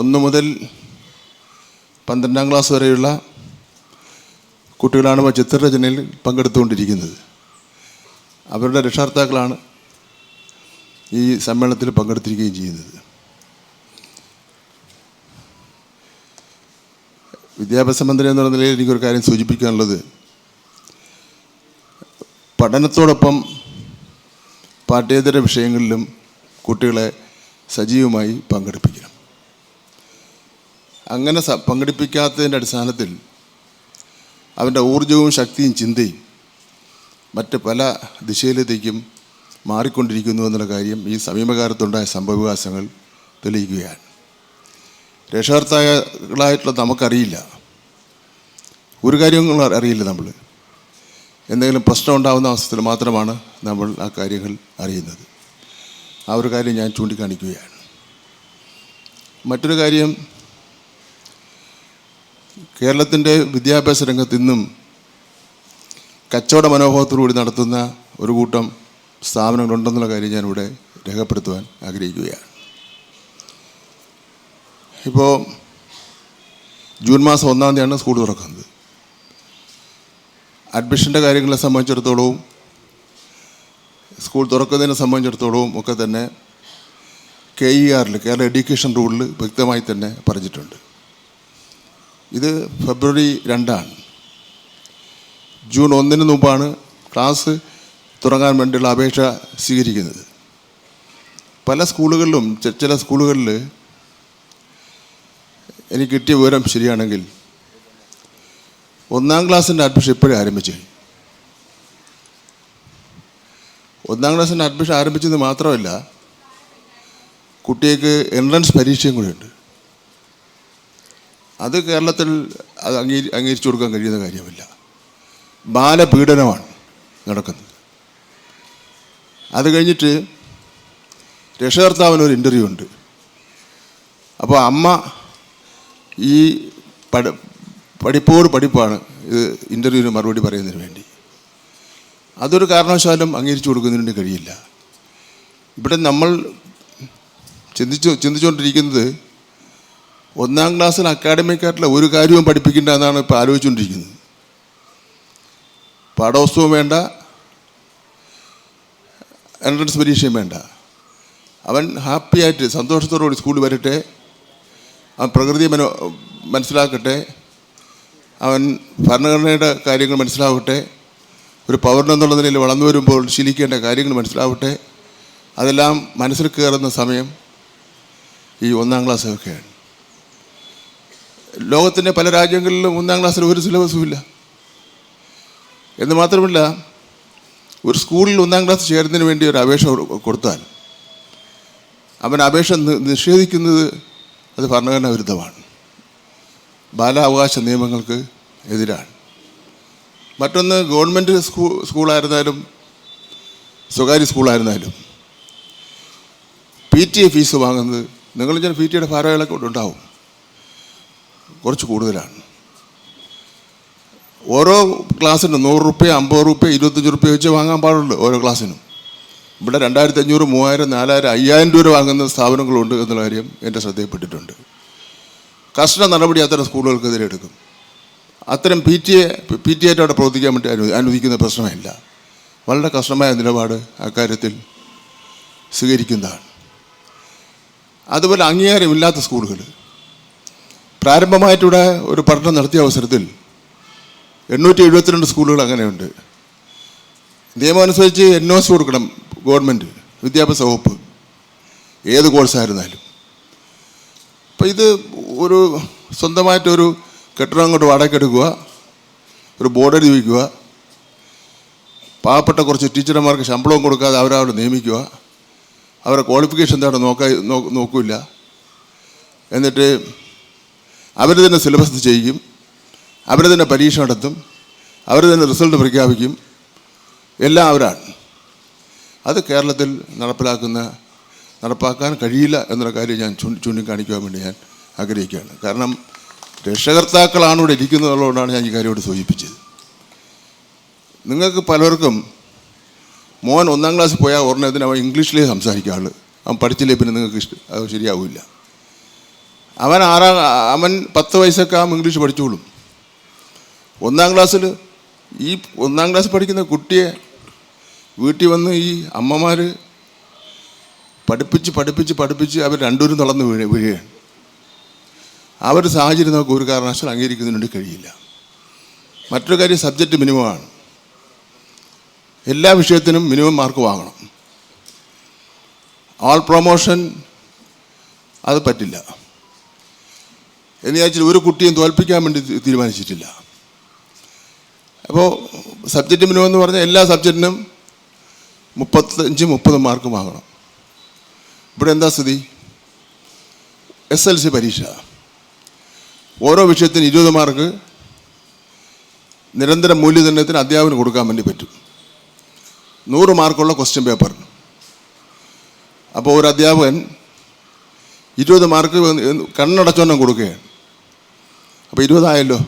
1 മുതൽ 12ാം ക്ലാസ് വരെയുള്ള കുട്ടികളാണ് ചിത്രരചനയിൽ പങ്കെടുത്തുകൊണ്ടിരിക്കുന്നത്. അവരുടെ രക്ഷകർത്താക്കളാണ് ഈ സമ്മേളനത്തിൽ പങ്കെടുത്തിരിക്കുകയും ചെയ്യുന്നത്. വിദ്യാഭ്യാസ മന്ത്രി എന്നുള്ള നിലയിൽ എനിക്കൊരു കാര്യം സൂചിപ്പിക്കാനുള്ളത്, പഠനത്തോടൊപ്പം പാഠ്യേതര വിഷയങ്ങളിലും കുട്ടികളെ സജീവമായി പങ്കെടുപ്പിക്കണം. അങ്ങനെ പങ്കെടുപ്പിക്കാത്തതിൻ്റെ അടിസ്ഥാനത്തിൽ അവൻ്റെ ഊർജവും ശക്തിയും ചിന്തയും മറ്റ് പല ദിശയിലേക്കും മാറിക്കൊണ്ടിരിക്കുന്നു എന്നുള്ള കാര്യം ഈ സമീപകാലത്തുണ്ടായ സംഭവവികാസങ്ങൾ തെളിയിക്കുകയാണ്. രക്ഷകർത്താക്കളായിട്ടുള്ള നമുക്കറിയില്ല, ഒരു കാര്യങ്ങളും അറിയില്ല. നമ്മൾ എന്തെങ്കിലും പ്രശ്നം ഉണ്ടാകുന്ന അവസ്ഥയിൽ മാത്രമാണ് നമ്മൾ ആ കാര്യങ്ങൾ അറിയുന്നത്. ആ ഒരു കാര്യം ഞാൻ ചൂണ്ടിക്കാണിക്കുകയാണ്. മറ്റൊരു കാര്യം, കേരളത്തിൻ്റെ വിദ്യാഭ്യാസ രംഗത്ത് ഇന്നും കച്ചവട മനോഭാവത്തോടുകൂടി നടത്തുന്ന ഒരു കൂട്ടം സ്ഥാപനങ്ങളുണ്ടെന്നുള്ള കാര്യം ഞാനിവിടെ രേഖപ്പെടുത്തുവാൻ ആഗ്രഹിക്കുകയാണ്. ഇപ്പോൾ ജൂൺ മാസം 1-ാം തീയതിയാണ് സ്കൂൾ തുറക്കുന്നത്. അഡ്മിഷൻ്റെ കാര്യങ്ങളെ സംബന്ധിച്ചിടത്തോളവും സ്കൂൾ തുറക്കുന്നതിനെ സംബന്ധിച്ചിടത്തോളവും ഒക്കെ തന്നെ KER കേരള എഡ്യൂക്കേഷൻ റൂളിൽ വ്യക്തമായി തന്നെ പറഞ്ഞിട്ടുണ്ട്. ഇത് ഫെബ്രുവരി 2-ആണ്. ജൂൺ 1-ന് മുമ്പാണ് ക്ലാസ് തുടങ്ങാൻ വേണ്ടിയുള്ള അപേക്ഷ സ്വീകരിക്കുന്നത്. പല സ്കൂളുകളിലും ചില സ്കൂളുകളിൽ എനിക്ക് കിട്ടിയ വിവരം ശരിയാണെങ്കിൽ 1-ാം ക്ലാസ്സിൻ്റെ അഡ്മിഷൻ ഇപ്പോഴേ ആരംഭിച്ചു. 1-ാം ക്ലാസ്സിൻ്റെ അഡ്മിഷൻ ആരംഭിച്ചത് മാത്രമല്ല, കുട്ടിക്ക് എൻട്രൻസ് പരീക്ഷയും കൂടെ ഉണ്ട്. അത് കേരളത്തിൽ അത് അംഗീകരിച്ചു കൊടുക്കാൻ കഴിയുന്ന കാര്യമില്ല. ബാലപീഡനമാണ് നടക്കുന്നത്. അത് കഴിഞ്ഞിട്ട് രക്ഷകർത്താവിനൊരു ഇൻ്റർവ്യൂ ഉണ്ട്. അപ്പോൾ അമ്മ ഈ പഠിപ്പാണ് ഇത് ഇൻ്റർവ്യൂവിന് മറുപടി പറയുന്നതിന് വേണ്ടി. അതൊരു കാരണവശാലും അംഗീകരിച്ചു കൊടുക്കുന്നതിന് വേണ്ടി കഴിയില്ല. ഇവിടെ നമ്മൾ ചിന്തിച്ചുകൊണ്ടിരിക്കുന്നത് 1-ാം ക്ലാസ്സിൽ അക്കാഡമിക്കായിട്ടുള്ള ഒരു കാര്യവും പഠിപ്പിക്കേണ്ട എന്നാണ് ഇപ്പോൾ ആലോചിച്ചുകൊണ്ടിരിക്കുന്നത്. പാഠപുസ്തകവും വേണ്ട, എൻട്രൻസ് പരീക്ഷയും വേണ്ട. അവൻ ഹാപ്പിയായിട്ട് സന്തോഷത്തോടുകൂടി സ്കൂളിൽ വരട്ടെ, അവൻ പ്രകൃതിയെ മനസ്സിലാക്കട്ടെ, അവൻ ഭരണഘടനയുടെ കാര്യങ്ങൾ മനസ്സിലാവട്ടെ, ഒരു പൗരനെന്നുള്ള നിലയിൽ വളർന്നു വരുമ്പോൾ ശീലിക്കേണ്ട കാര്യങ്ങൾ മനസ്സിലാവട്ടെ. അതെല്ലാം മനസ്സിൽ കയറുന്ന സമയം ഈ 1-ാം ക്ലാസ്സൊക്കെയാണ്. ലോകത്തിൻ്റെ പല രാജ്യങ്ങളിലും 1-ാം ക്ലാസ്സിൽ ഒരു സിലബസും ഇല്ല. എന്ന് മാത്രമല്ല, ഒരു സ്കൂളിൽ 1-ാം ക്ലാസ് ചേരുന്നതിന് വേണ്ടി ഒരു അപേക്ഷ കൊടുത്താൽ അവൻ അപേക്ഷ നിഷേധിക്കുന്നത് അത് ഭരണഘടനാ വിരുദ്ധമാണ്, ബാലാവകാശ നിയമങ്ങൾക്ക് എതിരാണ്. മറ്റൊന്ന്, ഗവൺമെൻറ് സ്കൂളായിരുന്നാലും സ്വകാര്യ സ്കൂളായിരുന്നാലും PTA ഫീസ് വാങ്ങുന്നത്, നിങ്ങൾ ഞാൻ PTAയുടെ ഭാരവാഹികളൊക്കെ ഉണ്ടാവും, കുറച്ച് കൂടുതലാണ്. ഓരോ ക്ലാസ്സിനും 100 രൂപ, 50 രൂപ, 25 രൂപ വെച്ച് വാങ്ങാൻ പാടുള്ളൂ ഓരോ ക്ലാസ്സിനും. ഇവിടെ 2500, 3000, 4000, 5000 രൂപ വാങ്ങുന്ന സ്ഥാപനങ്ങളുണ്ട് എന്നുള്ള കാര്യം എൻ്റെ ശ്രദ്ധയിൽപ്പെട്ടിട്ടുണ്ട്. കർശന നടപടി അത്തരം സ്കൂളുകൾക്കെതിരെ എടുക്കും. അത്തരം PTA ആയിട്ട് അവിടെ പ്രവർത്തിക്കാൻ വേണ്ടി അനുവദിക്കുന്ന പ്രശ്നമില്ല. വളരെ കർശനമായ നിലപാട് അക്കാര്യത്തിൽ സ്വീകരിക്കുന്നതാണ്. അതുപോലെ അംഗീകാരമില്ലാത്ത സ്കൂളുകൾ, പ്രാരംഭമായിട്ടിവിടെ ഒരു പഠനം നടത്തിയ അവസരത്തിൽ 872 സ്കൂളുകൾ അങ്ങനെയുണ്ട്. നിയമം അനുസരിച്ച് NOC കൊടുക്കണം ഗവൺമെൻറ്, വിദ്യാഭ്യാസ വകുപ്പ്, ഏത് കോഴ്സായിരുന്നാലും. അപ്പോൾ ഇത് ഒരു സ്വന്തമായിട്ടൊരു കെട്ടിടം അങ്ങോട്ട് വാടകയ്ക്കെടുക്കുക, ഒരു ബോർഡ് എഴുതി വയ്ക്കുക, പാവപ്പെട്ട കുറച്ച് ടീച്ചർമാർക്ക് ശമ്പളവും കൊടുക്കാതെ അവരവിടെ നിയമിക്കുക, അവരുടെ ക്വാളിഫിക്കേഷൻ എന്താണ് നോക്കില്ല, എന്നിട്ട് അവർ തന്നെ സിലബസ് ചെയ്യും, അവർ തന്നെ പരീക്ഷ നടത്തും, അവർ തന്നെ റിസൾട്ട് പ്രഖ്യാപിക്കും, എല്ലാം അവരാണ്. അത് കേരളത്തിൽ നടപ്പാക്കാൻ കഴിയില്ല എന്നുള്ള കാര്യം ഞാൻ ചൂണ്ടിക്കാണിക്കുവാൻ വേണ്ടി ഞാൻ ആഗ്രഹിക്കുകയാണ്. കാരണം രക്ഷകർത്താക്കളാണ് ഇവിടെ ഇരിക്കുന്നതുകൊണ്ടാണ് ഞാൻ ഈ കാര്യം ഇവിടെ സൂചിപ്പിച്ചത്. നിങ്ങൾക്ക് പലർക്കും മോൻ 1-ാം ക്ലാസ്സിൽ പോയാൽ ഉടനെ അവൻ ഇംഗ്ലീഷിലേ സംസാരിക്കാറുള്ളൂ, അവൻ പഠിച്ചില്ലേ പിന്നെ നിങ്ങൾക്ക് അത് ശരിയാവില്ല. അവൻ 10 വയസ്സൊക്കെ ആകുമ്പോൾ ഇംഗ്ലീഷ് പഠിച്ചോളും. 1-ാം ക്ലാസ്സിൽ ഈ 1-ാം ക്ലാസ് പഠിക്കുന്ന കുട്ടിയെ വീട്ടിൽ വന്ന് ഈ അമ്മമാർ പഠിപ്പിച്ച് അവർ രണ്ടുപേരും തളർന്ന് വീഴുകയാണ്. ആ ഒരു സാഹചര്യം നമുക്ക് ഒരു കാരണവശാലും അംഗീകരിക്കുന്നതിന് വേണ്ടി കഴിയില്ല. മറ്റൊരു കാര്യം, സബ്ജക്റ്റ് മിനിമമാണ്. എല്ലാ വിഷയത്തിനും മിനിമം മാർക്ക് വാങ്ങണം. ഓൾ പ്രൊമോഷൻ അത് പറ്റില്ല എന്ന് വിചാരിച്ചാൽ ഒരു കുട്ടിയും തോൽപ്പിക്കാൻ വേണ്ടി തീരുമാനിച്ചിട്ടില്ല. അപ്പോൾ സബ്ജക്റ്റ് മിനിമം എന്ന് പറഞ്ഞാൽ എല്ലാ സബ്ജക്റ്റിനും 35-30 മാർക്ക് വാങ്ങണം. ഇവിടെ എന്താ സ്ഥിതി? SLC പരീക്ഷ ഓരോ വിഷയത്തിന് 20 മാർക്ക് നിരന്തര മൂല്യനിർണ്ണയത്തിന് അധ്യാപകന് കൊടുക്കാൻ വേണ്ടി പറ്റും. 100 മാർക്കുള്ള ക്വസ്റ്റ്യൻ പേപ്പർ. അപ്പോൾ ഒരു അധ്യാപകൻ 20 മാർക്ക് കണ്ണടച്ചോണം കൊടുക്കുകയാണ്. അപ്പോൾ 20 ആയല്ലോ.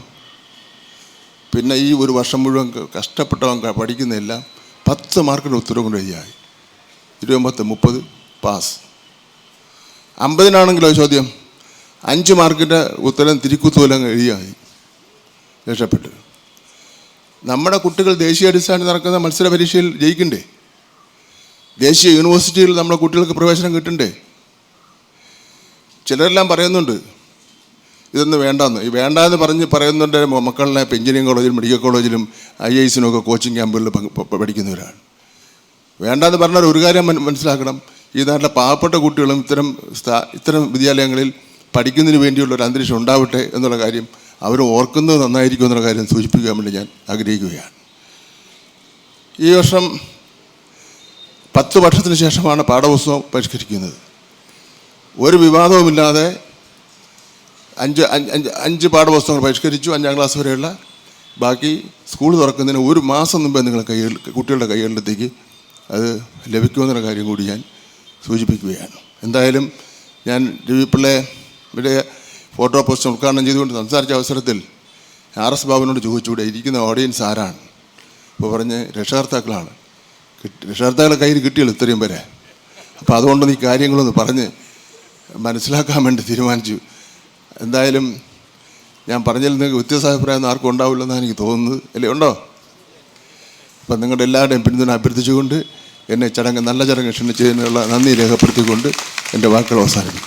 പിന്നെ ഈ ഒരു വർഷം മുഴുവൻ കഷ്ടപ്പെട്ടവൻ പഠിക്കുന്നതെല്ലാം 10 മാർക്കിൻ്റെ ഉത്തരവ് കൊണ്ട് എഴുതിയായി. 20-10-30 പാസ്. 50-നാണെങ്കിലോ ചോദ്യം 5 മാർക്കിൻ്റെ ഉത്തരം തിരിക്കുത്തൂലം എഴുതിയായി, രക്ഷപ്പെട്ടു. നമ്മുടെ കുട്ടികൾ ദേശീയ അടിസ്ഥാനത്തിൽ നടക്കുന്ന മത്സര പരീക്ഷയിൽ ജയിക്കണ്ടേ? ദേശീയ യൂണിവേഴ്സിറ്റിയിൽ നമ്മുടെ കുട്ടികൾക്ക് പ്രവേശനം കിട്ടണ്ടേ? ചിലരെല്ലാം പറയുന്നുണ്ട് ഇതൊന്നും വേണ്ടാന്ന്. ഈ വേണ്ടാന്ന് പറയുന്നുണ്ട് മക്കളെ ഇപ്പോൾ എഞ്ചിനീയറിംഗ് കോളേജിലും മെഡിക്കൽ കോളേജിലും IISനും ഒക്കെ കോച്ചിങ് ക്യാമ്പുകളിൽ പഠിക്കുന്നവരാണ്. വേണ്ടാന്ന് പറഞ്ഞാൽ ഒരു കാര്യം മനസ്സിലാക്കണം, ഈ നാട്ടിലെ പാവപ്പെട്ട കുട്ടികളും ഇത്തരം വിദ്യാലയങ്ങളിൽ പഠിക്കുന്നതിന് വേണ്ടിയുള്ള ഒരു അന്തരീക്ഷം ഉണ്ടാവട്ടെ എന്നുള്ള കാര്യം അവർ ഓർക്കുന്നത് നന്നായിരിക്കും എന്നുള്ള കാര്യം സൂചിപ്പിക്കാൻ വേണ്ടി ഞാൻ ആഗ്രഹിക്കുകയാണ്. ഈ വർഷം 10 വർഷത്തിന് ശേഷമാണ് പാഠപുസ്തകം പരിഷ്കരിക്കുന്നത്. ഒരു വിവാദവുമില്ലാതെ 5 പാഠപുസ്തകങ്ങൾ പരിഷ്കരിച്ചു. 5-ാം ക്ലാസ് വരെയുള്ള. ബാക്കി സ്കൂൾ തുറക്കുന്നതിന് ഒരു മാസം മുമ്പേ കുട്ടികളുടെ കൈകളിലേക്ക് അത് ലഭിക്കുമെന്നുള്ള കാര്യം കൂടി ഞാൻ സൂചിപ്പിക്കുകയാണ്. എന്തായാലും ഞാൻ രവി പിള്ളയുടെ ഫോട്ടോ പോസ്റ്റ് ഉദ്ഘാടനം ചെയ്തുകൊണ്ട് സംസാരിച്ച അവസരത്തിൽ RS ബാബുവിനോട് ചോദിച്ചുകൂടെ ഇരിക്കുന്ന ഓഡിയൻസ് ആരാണ്? അപ്പോൾ പറഞ്ഞ് രക്ഷകർത്താക്കളാണ്. രക്ഷകർത്താക്കളെ കയ്യിൽ കിട്ടിയല്ലോ ഇത്രയും വരെ. അപ്പോൾ അതുകൊണ്ട് ഈ കാര്യങ്ങളൊന്ന് പറഞ്ഞ് മനസ്സിലാക്കാൻ വേണ്ടി തീരുമാനിച്ചു. എന്തായാലും ഞാൻ പറഞ്ഞതിൽ നിങ്ങൾക്ക് വ്യത്യസ്താഭിപ്രായം ആർക്കും ഉണ്ടാവില്ലെന്നാണ് എനിക്ക് തോന്നുന്നത്. അല്ലേ, ഉണ്ടോ? അപ്പം നിങ്ങളുടെ എല്ലാവരുടെയും പിന്തുണ അഭ്യർത്ഥിച്ചുകൊണ്ട് എന്നെ നല്ല ചടങ്ങ് ക്ഷണിച്ചതിനുള്ള നന്ദി രേഖപ്പെടുത്തിക്കൊണ്ട് എൻ്റെ വാക്കുകൾ അവസാനിക്കും.